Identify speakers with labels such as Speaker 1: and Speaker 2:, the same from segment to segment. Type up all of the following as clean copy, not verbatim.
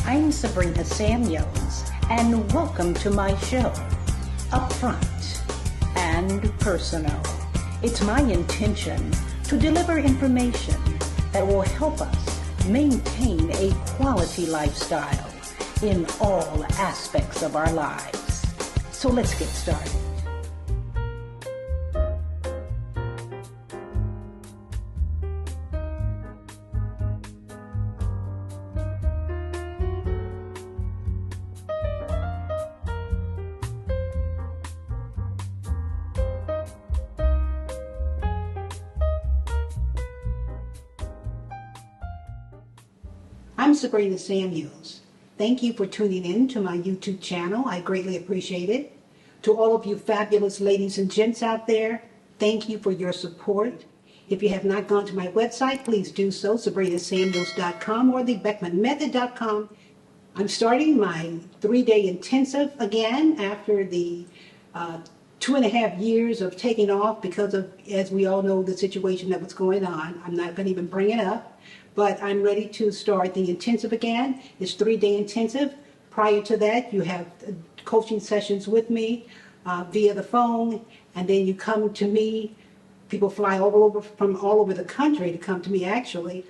Speaker 1: I'm Sabrina Samuels, and welcome to my show, Upfront and Personal. It's my intention to deliver information that will help us maintain a quality lifestyle in all aspects of our lives. So let's get started. I'm Sabrina Samuels. Thank you for tuning in to my YouTube channel. I greatly appreciate it. To all of you fabulous ladies and gents out there, thank you for your support. If you have not gone to my website, please do so, sabrinasamuels.com or thebeckmanmethod.com. I'm starting my 3-day intensive again after the 2.5 years of taking off because of, as we all know, the situation that was going on. I'm not going to even bring it up. But I'm ready to start the intensive again. It's 3-day intensive. Prior to that, you have coaching sessions with me via the phone, and then you come to me. People fly from all over the country to come to me, actually.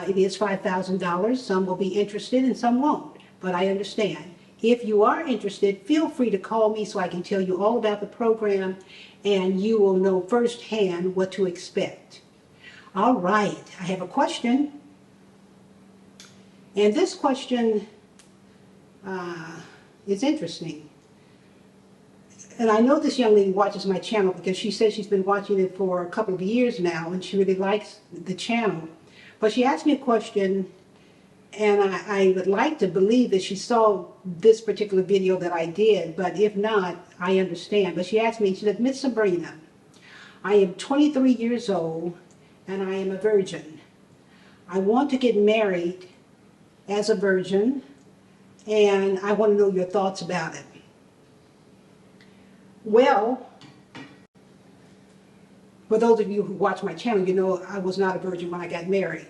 Speaker 1: It is $5,000. Some will be interested and some won't, but I understand. If you are interested, feel free to call me so I can tell you all about the program, and you will know firsthand what to expect. All right, I have a question. And this question is interesting. And I know this young lady watches my channel because she says she's been watching it for a couple of years now and she really likes the channel. But she asked me a question, and I would like to believe that she saw this particular video that I did, but if not, I understand. But she asked me, she said, Miss Sabrina, I am 23 years old and I am a virgin. I want to get married as a virgin, and I want to know your thoughts about it. Well, for those of you who watch my channel, you know I was not a virgin when I got married.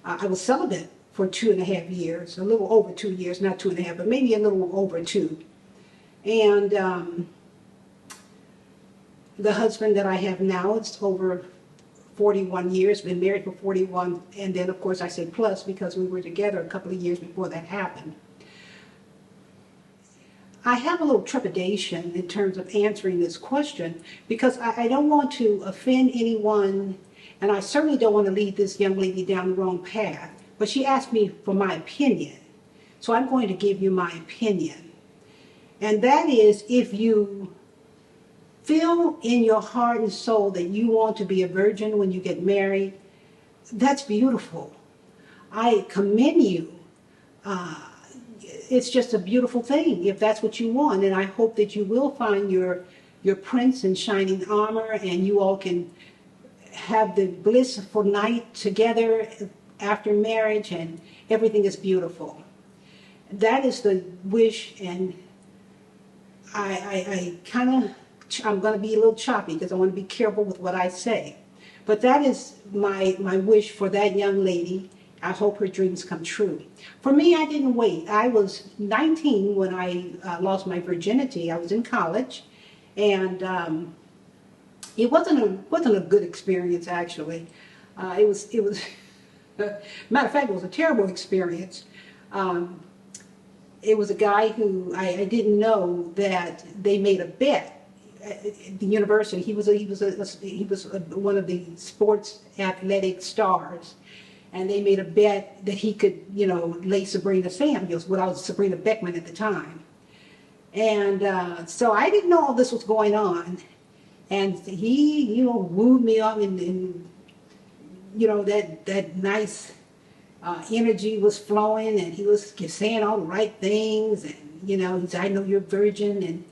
Speaker 1: I was celibate for 2.5 years, a little over 2 years, not 2.5, but maybe a little over 2. And the husband that I have now, it's over 41 years, been married for 41, and then of course I say plus because we were together a couple of years before that happened. I have a little trepidation in terms of answering this question because I don't want to offend anyone, and I certainly don't want to lead this young lady down the wrong path, but she asked me for my opinion, so I'm going to give you my opinion. And that is, if you feel in your heart and soul that you want to be a virgin when you get married, that's beautiful. I commend you. It's just a beautiful thing if that's what you want, and I hope that you will find your prince in shining armor and you all can have the blissful night together after marriage and everything is beautiful. That is the wish, and I'm going to be a little choppy because I want to be careful with what I say. But that is my wish for that young lady. I hope her dreams come true. For me, I didn't wait. I was 19 when I lost my virginity. I was in college, and it wasn't a good experience, actually. It was matter of fact, it was a terrible experience. It was a guy who I didn't know that they made a bet at the university. He was one of the sports athletic stars, and they made a bet that he could, lay Sabrina Samuels. Well, I was Sabrina Beckman at the time, and so I didn't know all this was going on, and he, wooed me up, and that nice energy was flowing, and he was saying all the right things, and he said, I know you're a virgin,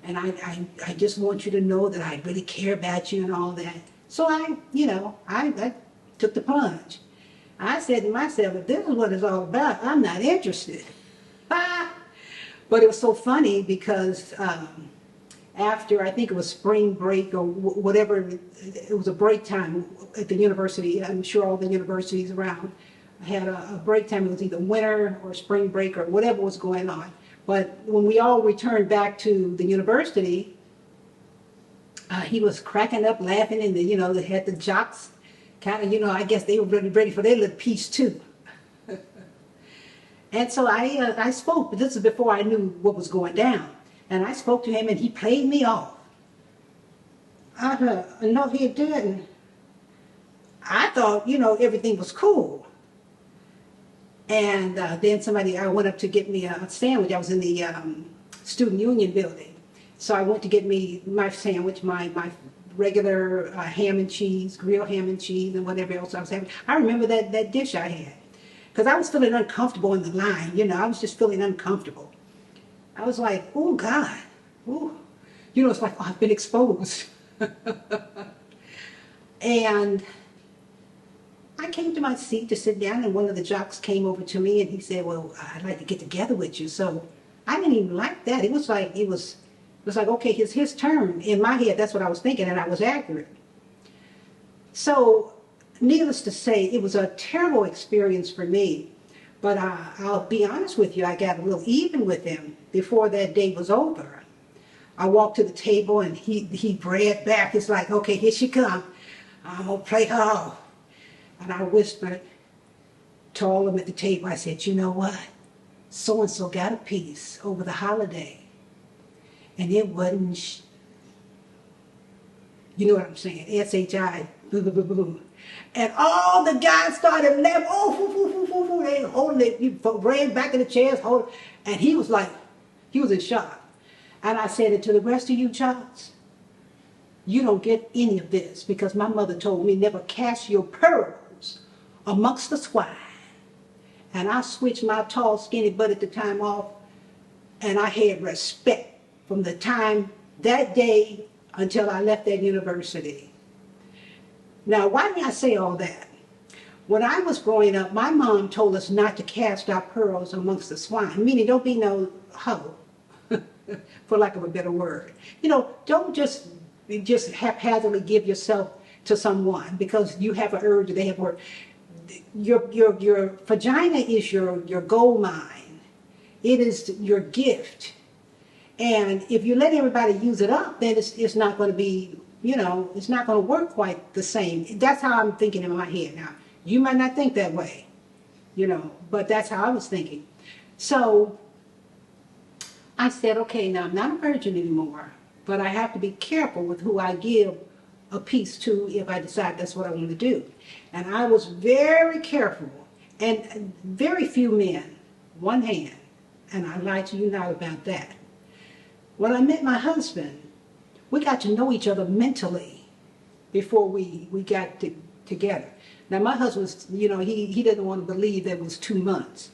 Speaker 1: and I just want you to know that I really care about you and all that. So I took the plunge. I said to myself, if this is what it's all about, I'm not interested. But it was so funny because after, I think it was spring break or whatever, it was a break time at the university. I'm sure all the universities around I had a break time. It was either winter or spring break or whatever was going on. But when we all returned back to the university, he was cracking up, laughing, and they had the jocks kind of, I guess they were really ready for their little piece too. And so I spoke, but this is before I knew what was going down. And I spoke to him, and he played me off. No, he didn't. I thought, everything was cool. And then I went up to get me a sandwich. I was in the student union building. So I went to get me my sandwich, my regular ham and cheese, grilled ham and cheese, and whatever else I was having. I remember that dish I had. Because I was feeling uncomfortable in the line. I was just feeling uncomfortable. I was like, oh, God. Ooh. It's like, oh, I've been exposed. And I came to my seat to sit down, and one of the jocks came over to me, and he said, well, I'd like to get together with you. So I didn't even like that. It was like, okay, it's his turn. In my head, that's what I was thinking, and I was accurate. So needless to say, it was a terrible experience for me. But I'll be honest with you, I got a little even with him before that day was over. I walked to the table, and he bred back. It's like, okay, here she comes. I'm going to play her off. And I whispered to all of them at the table, I said, you know what? So-and-so got a piece over the holiday. And it wasn't, you know what I'm saying, S-H-I, boo, boo, boo, boo. And all the guys started laughing, oh, foo, foo, foo, foo, foo. They holding it, he ran back in the chairs, and he was in shock. And I said, and to the rest of you jocks, you don't get any of this, because my mother told me never cast your pearls amongst the swine. And I switched my tall, skinny butt at the time off, and I had respect from the time that day until I left that university. Now, why did I say all that? When I was growing up, my mom told us not to cast our pearls amongst the swine, meaning don't be no hoe, for lack of a better word. Don't just haphazardly give yourself to someone because you have an urge or they have work. Your vagina is your gold mine. It is your gift. And if you let everybody use it up, then it's not going to be, it's not going to work quite the same. That's how I'm thinking in my head now. You might not think that way, but that's how I was thinking. So I said, okay, now I'm not a virgin anymore, but I have to be careful with who I give a piece to if I decide that's what I want to do. And I was very careful, and very few men, one hand, and I lie to you not about that. When I met my husband, we got to know each other mentally before we got together. Now my husband's, he doesn't want to believe that it was 2 months.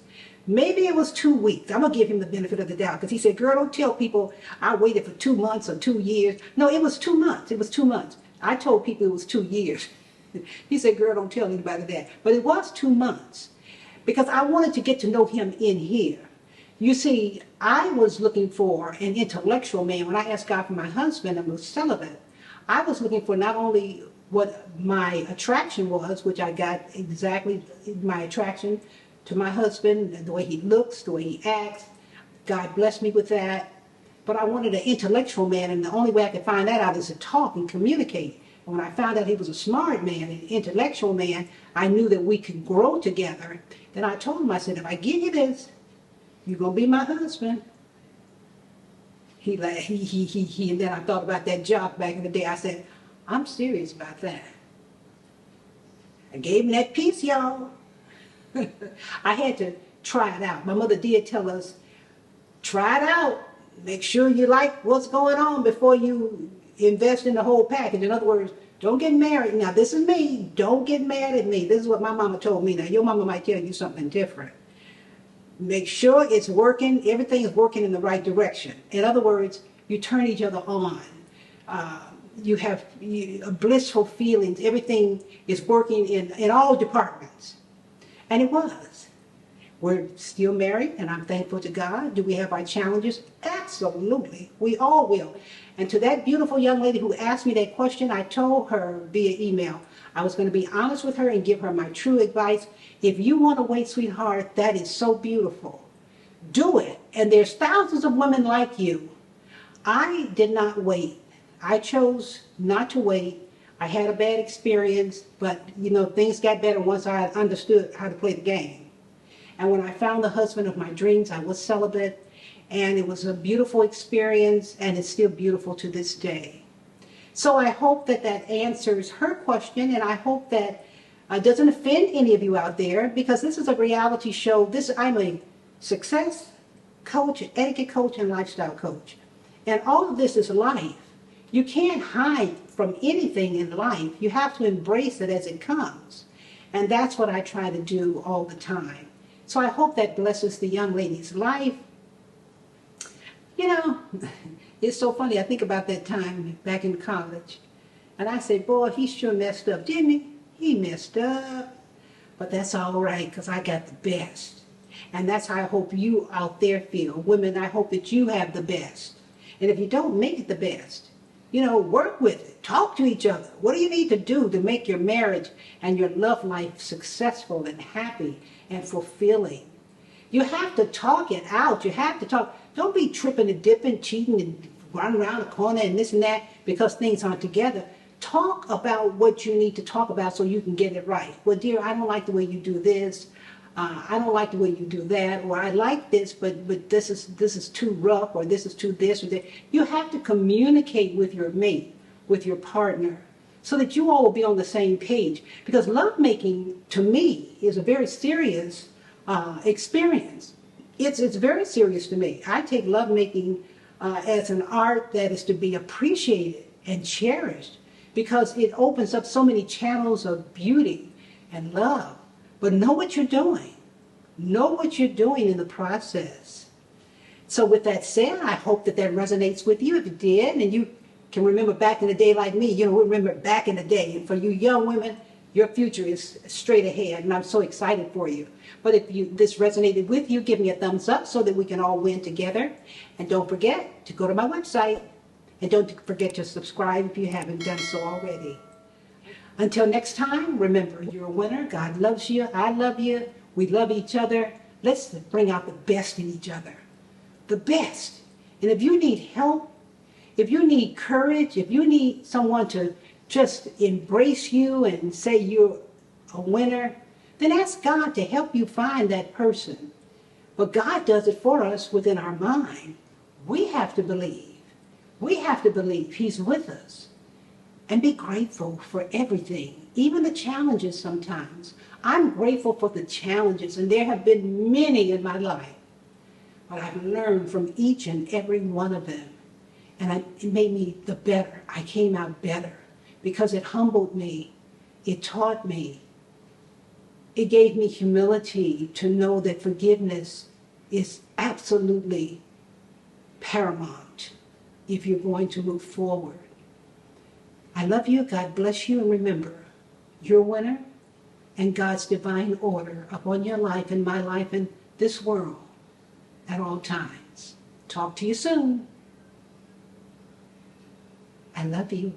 Speaker 1: Maybe it was 2 weeks. I'm going to give him the benefit of the doubt because he said, girl, don't tell people I waited for 2 months or 2 years. No, it was 2 months. It was 2 months. I told people it was 2 years. He said, girl, don't tell anybody that. But it was 2 months because I wanted to get to know him in here. You see, I was looking for an intellectual man. When I asked God for my husband and was celibate, I was looking for not only what my attraction was, which I got exactly my attraction to my husband, the way he looks, the way he acts. God blessed me with that. But I wanted an intellectual man, and the only way I could find that out is to talk and communicate. And when I found out he was a smart man, an intellectual man, I knew that we could grow together. Then I told him, I said, if I give you this, you're going to be my husband. He and then I thought about that job back in the day. I said, I'm serious about that. I gave him that piece, y'all. I had to try it out. My mother did tell us, try it out. Make sure you like what's going on before you invest in the whole package. In other words, don't get married. Now, this is me. Don't get mad at me. This is what my mama told me. Now, your mama might tell you something different. Make sure it's working. Everything is working in the right direction. In other words, you turn each other on. You have blissful feelings. Everything is working in all departments. And it was. We're still married, and I'm thankful to God. Do we have our challenges? Absolutely. We all will. And to that beautiful young lady who asked me that question, I told her via email, I was going to be honest with her and give her my true advice. If you want to wait, sweetheart, that is so beautiful. Do it. And there's thousands of women like you. I did not wait. I chose not to wait. I had a bad experience, but things got better once I understood how to play the game. And when I found the husband of my dreams, I was celibate, and it was a beautiful experience, and it's still beautiful to this day. So I hope that that answers her question, and I hope that doesn't offend any of you out there, because this is a reality show. I'm a success coach, etiquette coach, and lifestyle coach. And all of this is life. You can't hide from anything in life. You have to embrace it as it comes. And that's what I try to do all the time. So I hope that blesses the young lady's life. It's so funny. I think about that time back in college. And I say, boy, he sure messed up, didn't he? He messed up. But that's all right, because I got the best. And that's how I hope you out there feel. Women, I hope that you have the best. And if you don't make it the best, work with it. Talk to each other. What do you need to do to make your marriage and your love life successful and happy and fulfilling? You have to talk it out. You have to talk. Don't be tripping and dipping, cheating and running around the corner and this and that because things aren't together. Talk about what you need to talk about so you can get it right. Well, dear, I don't like the way you do this. I don't like the way you do that, or I like this, but this is too rough, or this is too this or that. You have to communicate with your mate, with your partner, so that you all will be on the same page. Because lovemaking, to me, is a very serious experience. It's very serious to me. I take lovemaking as an art that is to be appreciated and cherished, because it opens up so many channels of beauty and love. But know what you're doing. Know what you're doing in the process. So with that said, I hope that resonates with you. If it did, and you can remember back in the day like me, remember back in the day. And for you young women, your future is straight ahead, and I'm so excited for you. But if this resonated with you, give me a thumbs up so that we can all win together. And don't forget to go to my website. And don't forget to subscribe if you haven't done so already. Until next time, remember, you're a winner. God loves you. I love you. We love each other. Let's bring out the best in each other. The best. And if you need help, if you need courage, if you need someone to just embrace you and say you're a winner, then ask God to help you find that person. But God does it for us within our mind. We have to believe. We have to believe He's with us. And be grateful for everything, even the challenges sometimes. I'm grateful for the challenges, and there have been many in my life. But I've learned from each and every one of them. And it made me the better. I came out better because it humbled me. It taught me. It gave me humility to know that forgiveness is absolutely paramount if you're going to move forward. I love you. God bless you. And remember, you're a winner, and God's divine order upon your life and my life and this world at all times. Talk to you soon. I love you.